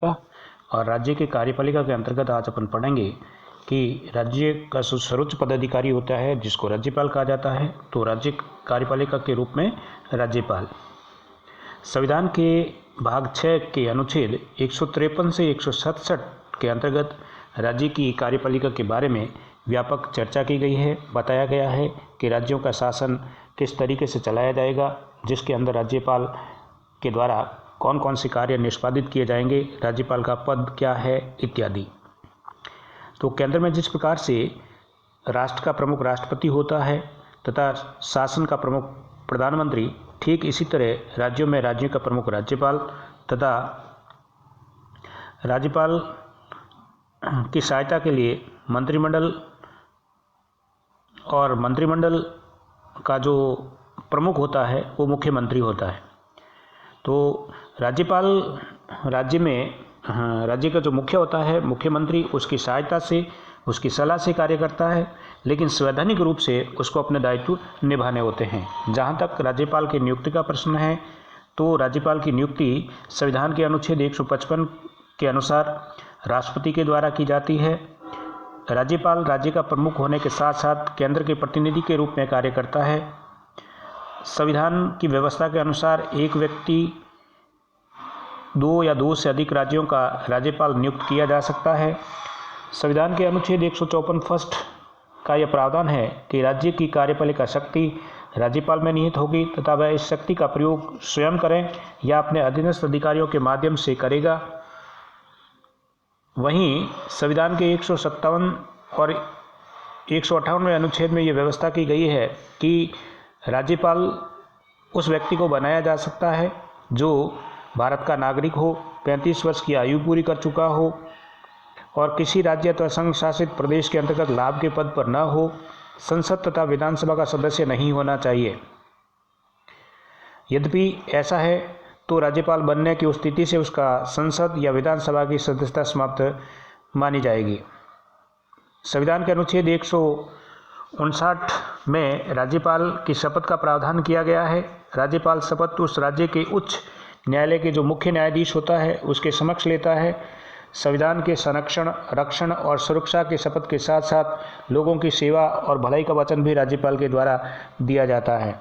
और राज्य के कार्यपालिका के अंतर्गत आज अपन पढ़ेंगे कि राज्य का सर्वोच्च पदाधिकारी होता है जिसको राज्यपाल कहा जाता है। तो राज्य कार्यपालिका के रूप में राज्यपाल। संविधान के भाग 6 के अनुच्छेद 153 से 167 के अंतर्गत राज्य की कार्यपालिका के बारे में व्यापक चर्चा की गई है। बताया गया है कि राज्यों का शासन किस तरीके से चलाया जाएगा, जिसके अंदर राज्यपाल के द्वारा कौन कौन से कार्य निष्पादित किए जाएंगे, राज्यपाल का पद क्या है इत्यादि। तो केंद्र में जिस प्रकार से राष्ट्र का प्रमुख राष्ट्रपति होता है तथा शासन का प्रमुख प्रधानमंत्री, ठीक इसी तरह राज्यों में राज्यों का प्रमुख राज्यपाल तथा राज्यपाल की सहायता के लिए मंत्रिमंडल और मंत्रिमंडल का जो प्रमुख होता है वो मुख्यमंत्री होता है। तो राज्यपाल राज्य का जो मुख्य होता है मुख्यमंत्री, उसकी सहायता से उसकी सलाह से कार्य करता है, लेकिन संवैधानिक रूप से उसको अपने दायित्व निभाने होते हैं। जहाँ तक राज्यपाल की नियुक्ति का प्रश्न है तो राज्यपाल की नियुक्ति संविधान के अनुच्छेद 155 के अनुसार राष्ट्रपति के द्वारा की जाती है। राज्यपाल राज्य का प्रमुख होने के साथ साथ केंद्र के प्रतिनिधि के रूप में कार्य करता है। संविधान की व्यवस्था के अनुसार एक व्यक्ति 2 या 2 से अधिक राज्यों का राज्यपाल नियुक्त किया जा सकता है। संविधान के अनुच्छेद 154 फर्स्ट का यह प्रावधान है कि राज्य की कार्यपालिका शक्ति राज्यपाल में निहित होगी तथा वह इस शक्ति का प्रयोग स्वयं करें या अपने अधीनस्थ अधिकारियों के माध्यम से करेगा। वहीं संविधान के 157 और 158वें अनुच्छेद में ये व्यवस्था की गई है कि राज्यपाल उस व्यक्ति को बनाया जा सकता है जो भारत का नागरिक हो, 35 वर्ष की आयु पूरी कर चुका हो और किसी राज्य अथवा संघ शासित प्रदेश के अंतर्गत लाभ के पद पर न हो, संसद तथा विधानसभा का सदस्य नहीं होना चाहिए। यद्यपि ऐसा है तो राज्यपाल बनने की स्थिति से उसका संसद या विधानसभा की सदस्यता समाप्त मानी जाएगी। संविधान के अनुच्छेद 159 में राज्यपाल की शपथ का प्रावधान किया गया है। राज्यपाल शपथ उस राज्य के उच्च न्यायालय के जो मुख्य न्यायाधीश होता है उसके समक्ष लेता है। संविधान के संरक्षण, रक्षण और सुरक्षा के शपथ के साथ साथ लोगों की सेवा और भलाई का वचन भी राज्यपाल के द्वारा दिया जाता है।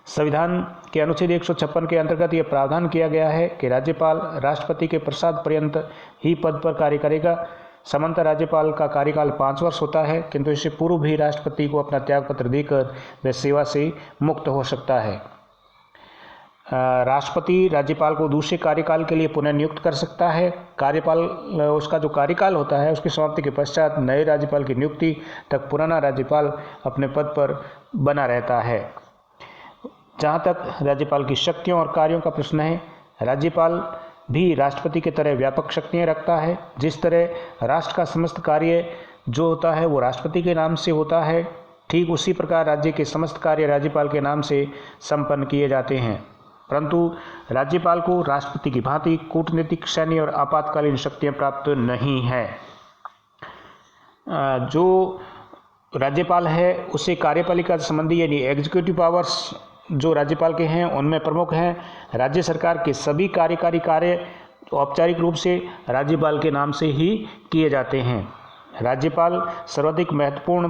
संविधान के अनुच्छेद 156 के अंतर्गत यह प्रावधान किया गया है कि राज्यपाल राष्ट्रपति के प्रसाद पर्यंत ही पद पर कार्य करेगा। सामान्यतः राज्यपाल का कार्यकाल 5 वर्ष होता है, किंतु इससे पूर्व भी राष्ट्रपति को अपना त्यागपत्र देकर वह सेवा से मुक्त हो सकता है। राष्ट्रपति राज्यपाल को दूसरे कार्यकाल के लिए पुनः नियुक्त कर सकता है। कार्यपाल उसका जो कार्यकाल होता है उसकी समाप्ति के पश्चात नए राज्यपाल की नियुक्ति तक पुराना राज्यपाल अपने पद पर बना रहता है। जहाँ तक राज्यपाल की शक्तियों और कार्यों का प्रश्न है, राज्यपाल भी राष्ट्रपति की तरह व्यापक शक्तियाँ रखता है। जिस तरह राष्ट्र का समस्त कार्य जो होता है वो राष्ट्रपति के नाम से होता है, ठीक उसी प्रकार राज्य के समस्त कार्य राज्यपाल के नाम से संपन्न किए जाते हैं। परंतु राज्यपाल को राष्ट्रपति की भांति कूटनीतिक, सैन्य और आपातकालीन शक्तियाँ प्राप्त नहीं है। जो राज्यपाल है उसे कार्यपालिका संबंधी यानी एग्जीक्यूटिव पावर्स जो राज्यपाल के हैं उनमें प्रमुख हैं। राज्य सरकार के सभी कार्यकारी कार्य औपचारिक रूप से राज्यपाल के नाम से ही किए जाते हैं। राज्यपाल सर्वाधिक महत्वपूर्ण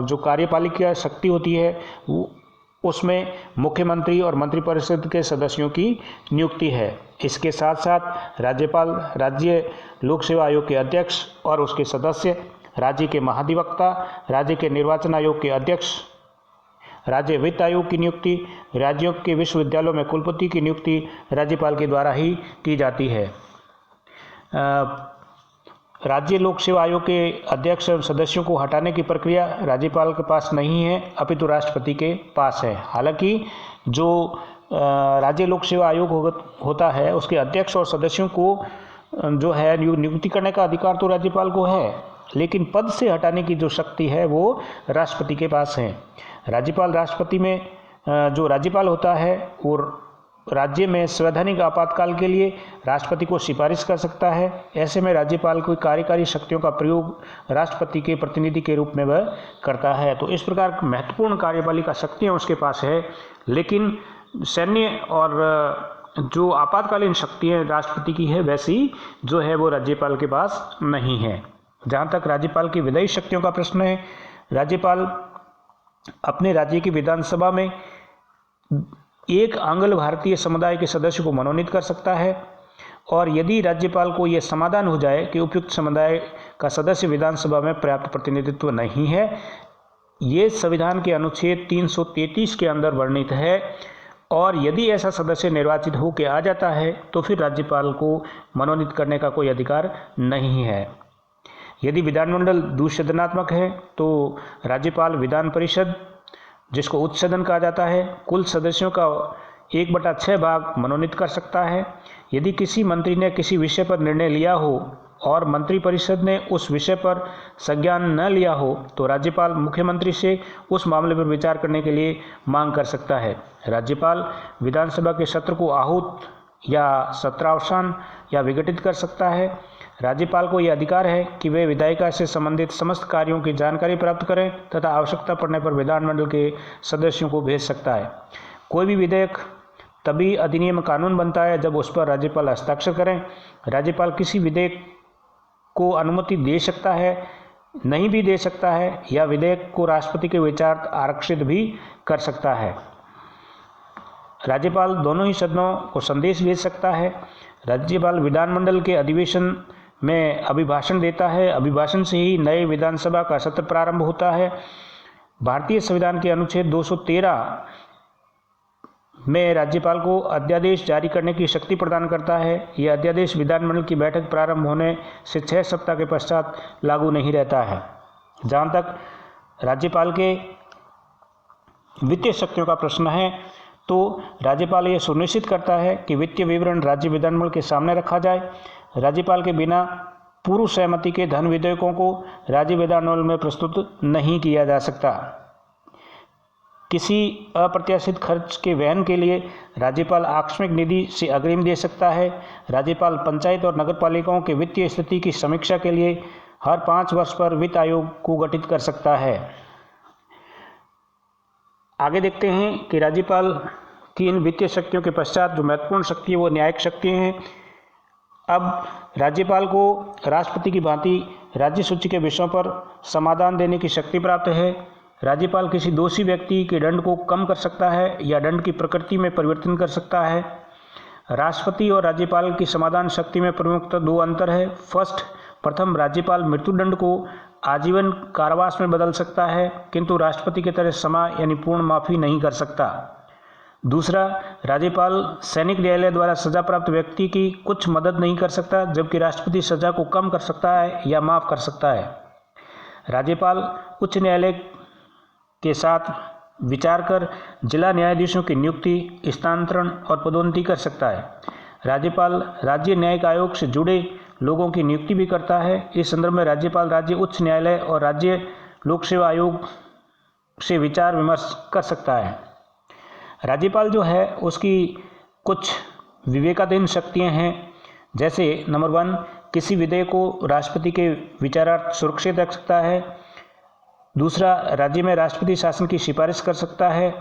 जो कार्यपालिका शक्ति होती है उसमें मुख्यमंत्री और मंत्रिपरिषद के सदस्यों की नियुक्ति है। इसके साथ साथ राज्यपाल राज्य लोक सेवा आयोग के अध्यक्ष और उसके सदस्य, राज्य के महाधिवक्ता, राज्य के निर्वाचन आयोग के अध्यक्ष, राज्य वित्त आयोग की नियुक्ति, राज्यों के विश्वविद्यालयों में कुलपति की नियुक्ति राज्यपाल के द्वारा ही की जाती है। राज्य लोक सेवा आयोग के अध्यक्ष और सदस्यों को हटाने की प्रक्रिया राज्यपाल के पास नहीं है, अपितु राष्ट्रपति के पास है। हालांकि जो राज्य लोक सेवा आयोग होता है उसके अध्यक्ष और सदस्यों को जो है नियुक्ति करने का अधिकार तो राज्यपाल को है, लेकिन पद से हटाने की जो शक्ति है वो राष्ट्रपति के पास है। राज्यपाल राष्ट्रपति में जो राज्यपाल होता है वो राज्य में संवैधानिक आपातकाल के लिए राष्ट्रपति को सिफारिश कर सकता है। ऐसे में राज्यपाल को कार्यकारी शक्तियों का प्रयोग राष्ट्रपति के प्रतिनिधि के रूप में वह करता है। तो इस प्रकार महत्वपूर्ण कार्यपालिका शक्तियाँ उसके पास है, लेकिन सैन्य और जो आपातकालीन शक्तियाँ राष्ट्रपति की है वैसी जो है वो राज्यपाल के पास नहीं है। जहाँ तक राज्यपाल की विधायी शक्तियों का प्रश्न है, राज्यपाल अपने राज्य की विधानसभा में एक आंग्ल भारतीय समुदाय के सदस्य को मनोनीत कर सकता है, और यदि राज्यपाल को यह समाधान हो जाए कि उपयुक्त समुदाय का सदस्य विधानसभा में पर्याप्त प्रतिनिधित्व नहीं है, ये संविधान के अनुच्छेद 333 के अंदर वर्णित है, और यदि ऐसा सदस्य निर्वाचित होकर आ जाता है तो फिर राज्यपाल को मनोनीत करने का कोई अधिकार नहीं है। यदि विधानमंडल द्विसदनात्मक है तो राज्यपाल विधान परिषद, जिसको उच्च सदन कहा जाता है, कुल सदस्यों का 1/6 भाग मनोनीत कर सकता है। यदि किसी मंत्री ने किसी विषय पर निर्णय लिया हो और मंत्रिपरिषद ने उस विषय पर संज्ञान न लिया हो तो राज्यपाल मुख्यमंत्री से उस मामले पर विचार करने के लिए मांग कर सकता है। राज्यपाल विधानसभा के सत्र को आहूत या सत्रावसान या विघटित कर सकता है। राज्यपाल को यह अधिकार है कि वे विधायिका से संबंधित समस्त कार्यों की जानकारी प्राप्त करें तथा आवश्यकता पड़ने पर विधानमंडल के सदस्यों को भेज सकता है। कोई भी विधेयक तभी अधिनियम कानून बनता है जब उस पर राज्यपाल हस्ताक्षर करें। राज्यपाल किसी विधेयक को अनुमति दे सकता है, नहीं भी दे सकता है, या विधेयक को राष्ट्रपति के विचारार्थ आरक्षित भी कर सकता है। राज्यपाल दोनों ही सदनों को संदेश भेज सकता है। राज्यपाल विधानमंडल के अधिवेशन में अभिभाषण देता है। अभिभाषण से ही नए विधानसभा का सत्र प्रारंभ होता है। भारतीय संविधान के अनुच्छेद 213 में राज्यपाल को अध्यादेश जारी करने की शक्ति प्रदान करता है। यह अध्यादेश विधानमंडल की बैठक प्रारंभ होने से 6 सप्ताह के पश्चात लागू नहीं रहता है। जहाँ तक राज्यपाल के वित्तीय शक्तियों का प्रश्न है तो राज्यपाल यह सुनिश्चित करता है कि वित्तीय विवरण राज्य विधानमंडल के सामने रखा जाए। राज्यपाल के बिना पूर्व सहमति के धन विधेयकों को राज्य विधानमंडल में प्रस्तुत नहीं किया जा सकता। किसी अप्रत्याशित खर्च के वहन के लिए राज्यपाल आकस्मिक निधि से अग्रिम दे सकता है। राज्यपाल पंचायत और नगरपालिकाओं के वित्तीय स्थिति की समीक्षा के लिए हर 5 वर्ष पर वित्त आयोग को गठित कर सकता है। आगे देखते हैं कि राज्यपाल की इन वित्तीय शक्तियों के पश्चात जो महत्वपूर्ण शक्ति है वो न्यायिक शक्ति हैं। अब राज्यपाल को राष्ट्रपति की भांति राज्य सूची के विषयों पर समाधान देने की शक्ति प्राप्त है। राज्यपाल किसी दोषी व्यक्ति के दंड को कम कर सकता है या दंड की प्रकृति में परिवर्तन कर सकता है। राष्ट्रपति और राज्यपाल की समाधान शक्ति में प्रमुखतः 2 अंतर है। प्रथम, राज्यपाल मृत्युदंड को आजीवन कारावास में बदल सकता है, किंतु राष्ट्रपति की तरह समा यानी पूर्ण माफी नहीं कर सकता। दूसरा, राज्यपाल सैनिक न्यायालय द्वारा सजा प्राप्त व्यक्ति की कुछ मदद नहीं कर सकता, जबकि राष्ट्रपति सजा को कम कर सकता है या माफ कर सकता है। राज्यपाल उच्च न्यायालय के साथ विचार कर जिला न्यायाधीशों की नियुक्ति, स्थानांतरण और पदोन्नति कर सकता है। राज्यपाल राज्य न्यायिक आयोग से जुड़े लोगों की नियुक्ति भी करता है। इस संदर्भ में राज्यपाल राज्य उच्च न्यायालय और राज्य लोक सेवा आयोग से विचार विमर्श कर सकता है। राज्यपाल जो है उसकी कुछ विवेकाधीन शक्तियां हैं, जैसे नंबर 1, किसी विधेयक को राष्ट्रपति के विचारार्थ सुरक्षित रख सकता है। दूसरा, राज्य में राष्ट्रपति शासन की सिफारिश कर सकता है।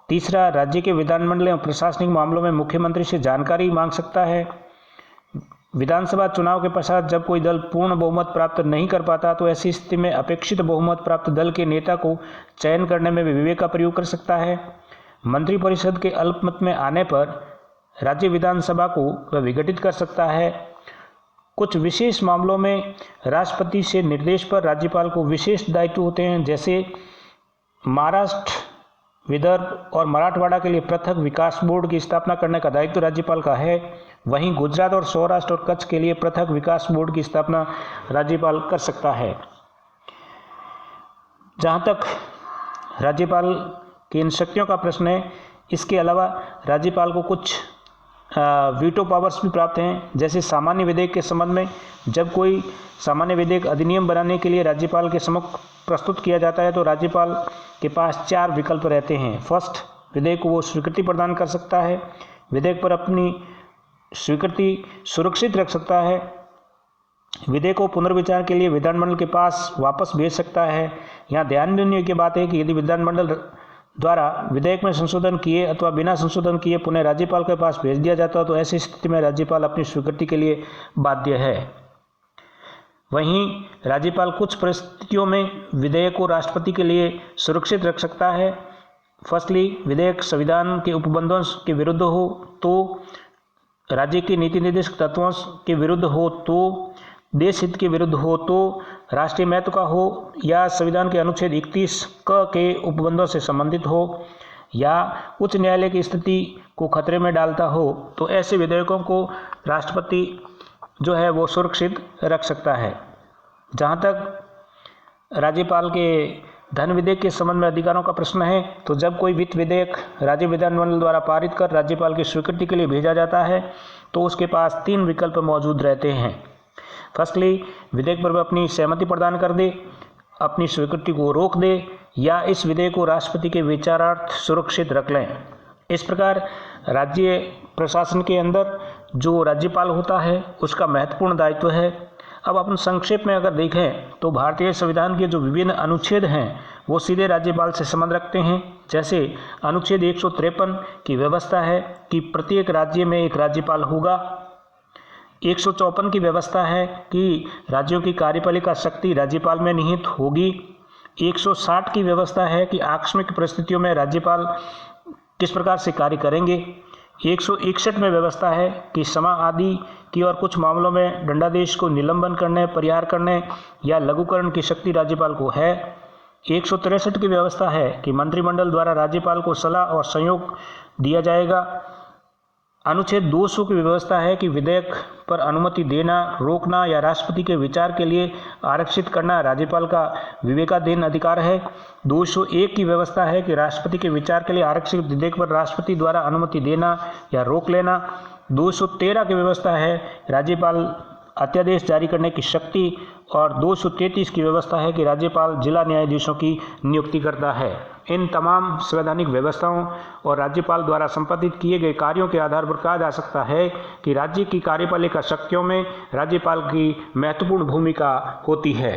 तीसरा, राज्य के विधानमंडल एवं प्रशासनिक मामलों में मुख्यमंत्री से जानकारी मांग सकता है। विधानसभा चुनाव के पश्चात जब कोई दल पूर्ण बहुमत प्राप्त नहीं कर पाता तो ऐसी स्थिति में अपेक्षित बहुमत प्राप्त दल के नेता को चयन करने में भी विवेक का प्रयोग कर सकता है। मंत्रिपरिषद के अल्पमत में आने पर राज्य विधानसभा को वह विघटित कर सकता है। कुछ विशेष मामलों में राष्ट्रपति से निर्देश पर राज्यपाल को विशेष दायित्व होते हैं, जैसे महाराष्ट्र, विदर्भ और मराठवाड़ा के लिए पृथक विकास बोर्ड की स्थापना करने का दायित्व राज्यपाल का है। वहीं गुजरात और सौराष्ट्र और कच्छ के लिए पृथक विकास बोर्ड की स्थापना राज्यपाल कर सकता है। जहाँ तक राज्यपाल की इन शक्तियों का प्रश्न है, इसके अलावा राज्यपाल को कुछ वीटो पावर्स भी प्राप्त हैं। जैसे सामान्य विधेयक के संबंध में जब कोई सामान्य विधेयक अधिनियम बनाने के लिए राज्यपाल के समक्ष प्रस्तुत किया जाता है तो राज्यपाल के पास 4 विकल्प रहते हैं। फर्स्ट, विधेयक को वो स्वीकृति प्रदान कर सकता है, विधेयक पर अपनी स्वीकृति सुरक्षित रख सकता है, विधेयक को पुनर्विचार के लिए विधानमंडल के पास वापस भेज सकता है। यहाँ ध्यान देने की बात है कि यदि विधानमंडल द्वारा विधेयक में संशोधन किए अथवा बिना संशोधन किए पुनः राज्यपाल के पास भेज दिया जाता है तो ऐसी स्थिति में राज्यपाल अपनी स्वीकृति के लिए बाध्य है। वहीं राज्यपाल कुछ परिस्थितियों में विधेयक को राष्ट्रपति के लिए सुरक्षित रख सकता है। फर्स्टली, विधेयक संविधान के उपबंधों के विरुद्ध हो तो, राज्य के नीति निर्देशक तत्वों के विरुद्ध हो तो, देश हित के विरुद्ध हो तो, राष्ट्रीय महत्व का हो या संविधान के अनुच्छेद 31 क के उपबंधों से संबंधित हो या उच्च न्यायालय की स्थिति को खतरे में डालता हो, तो ऐसे विधेयकों को राष्ट्रपति जो है वो सुरक्षित रख सकता है। जहाँ तक राज्यपाल के धन विधेयक के संबंध में अधिकारों का प्रश्न है, तो जब कोई वित्त विधेयक राज्य विधानमंडल द्वारा पारित कर राज्यपाल की स्वीकृति के लिए भेजा जाता है तो उसके पास 3 विकल्प मौजूद रहते हैं। फर्स्टली, विधेयक पर वह अपनी सहमति प्रदान कर दे, अपनी स्वीकृति को रोक दे या इस विधेयक को राष्ट्रपति के विचारार्थ सुरक्षित रख लें। इस प्रकार राज्य प्रशासन के अंदर जो राज्यपाल होता है उसका महत्वपूर्ण दायित्व है। अब अपन संक्षेप में अगर देखें तो भारतीय संविधान के जो विभिन्न अनुच्छेद हैं वो सीधे राज्यपाल से संबंध रखते हैं। जैसे अनुच्छेद 153 की व्यवस्था है कि प्रत्येक राज्य में एक राज्यपाल होगा। 154 की व्यवस्था है कि राज्यों की कार्यपालिका शक्ति राज्यपाल में निहित होगी। 160 की व्यवस्था है कि आकस्मिक परिस्थितियों में राज्यपाल किस प्रकार से कार्य करेंगे। 161 में व्यवस्था है कि समा आदि की और कुछ मामलों में दंडादेश को निलंबन करने, परिहार करने या लघुकरण की शक्ति राज्यपाल को है। 163 की व्यवस्था है कि मंत्रिमंडल द्वारा राज्यपाल को सलाह और सहयोग दिया जाएगा। अनुच्छेद 200 की व्यवस्था है कि विधेयक पर अनुमति देना, रोकना या राष्ट्रपति के विचार के लिए आरक्षित करना राज्यपाल का विवेकाधीन अधिकार है। 201 की व्यवस्था है कि राष्ट्रपति के विचार के लिए आरक्षित विधेयक पर राष्ट्रपति द्वारा अनुमति देना या रोक लेना। 213 की व्यवस्था है राज्यपाल अध्यादेश जारी करने की शक्ति और 233 की व्यवस्था है कि राज्यपाल जिला न्यायाधीशों की नियुक्ति करता है। इन तमाम संवैधानिक व्यवस्थाओं और राज्यपाल द्वारा संपादित किए गए कार्यों के आधार पर कहा जा सकता है कि राज्य की कार्यपालिका शक्तियों में राज्यपाल की महत्वपूर्ण भूमिका होती है।